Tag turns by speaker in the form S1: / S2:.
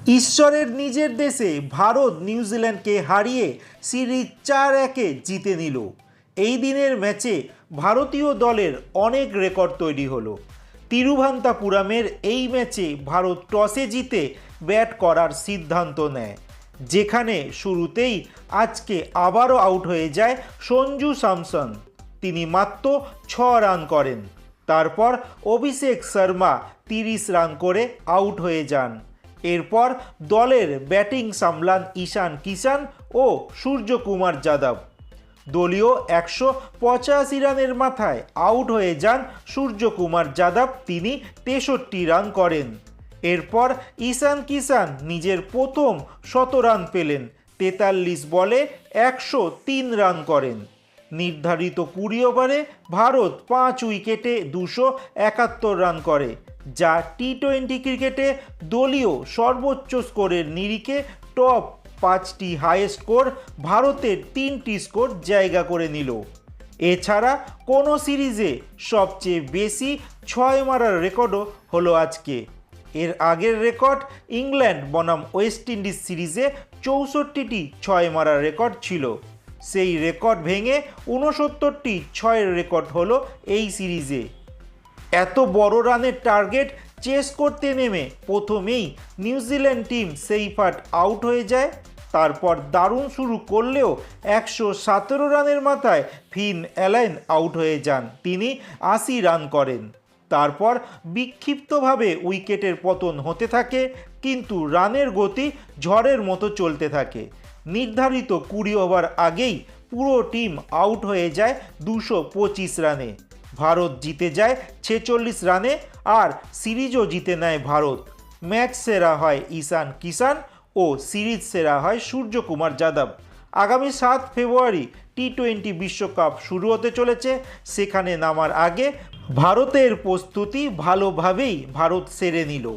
S1: ঈশ্বরের নিজের দেশে ভারত নিউজিল্যান্ডকে হারিয়ে সিরিজ 4-1 জিতে নিল। এই দিনের ম্যাচে ভারতীয় দলের অনেক রেকর্ড তৈরি হলো। তিরুভান্তাপুরমের এই ম্যাচে ভারত টসে জিতে ব্যাট করার সিদ্ধান্ত নেয়, যেখানে শুরুতেই আজকে আবারও আউট হয়ে যায় সঞ্জু স্যামসন। তিনি মাত্র 6 রান করেন। তারপর অভিষেক শর্মা 30 রান করে আউট হয়ে যান। এরপর দলের ব্যাটিং সামলান ঈশান কিষান ও সূর্যকুমার যাদব। দলীয় 185 রানের মাথায় আউট হয়ে যান সূর্যকুমার যাদব, তিনি 63 রান করেন। এরপর ঈশান কিষান নিজের প্রথম শতরান পেলেন, 43 বলে 103 রান করেন। নির্ধারিত 20 ওভারে ভারত 5 উইকেটে 271 রান করে, যা টি-20 ক্রিকেটে দলীয় সর্বোচ্চ স্কোরের নিরিখে টপ 5টি হাইয়েস্ট স্কোর ভারতের 3টি স্কোর জায়গা করে নিল। এছাড়া কোনো সিরিজে সবচেয়ে বেশি 6 মারার রেকর্ডও হলো আজকে। এর আগের রেকর্ড ইংল্যান্ড বনাম ওয়েস্ট ইন্ডিজ সিরিজে 64টি 6 মারার রেকর্ড ছিল। সেই রেকর্ড ভেঙে 69টি 6-এর রেকর্ড হলো এই সিরিজে। এত বড় রানের টার্গেট চেস করতে নেমে প্রথমেই নিউজিল্যান্ড টিম সেই ফাট আউট হয়ে যায়। তারপর দারুণ শুরু করলেও 117 রানের মাথায় ফিন অ্যালান আউট হয়ে যান, তিনি 80 রান করেন। তারপর বিক্ষিপ্তভাবে উইকেটের পতন হতে থাকে, কিন্তু রানের গতি ঝড়ের মতো চলতে থাকে। নির্ধারিত 20 ওভার আগেই পুরো টিম আউট হয়ে যায় 225 রানে। ভারত জিতে যায় 46 রানে আর সিরিজও জিতে নেয় ভারত। ম্যাচ সেরা হয় ঈশান কিষান ও সিরিজ সেরা হয় সূর্যকুমার যাদব। আগামী 7 ফেব্রুয়ারি টি-20 বিশ্বকাপ শুরু হতে চলেছে। সেখানে নামার আগে ভারতের প্রস্তুতি ভালোভাবেই ভারত সেরে নিল।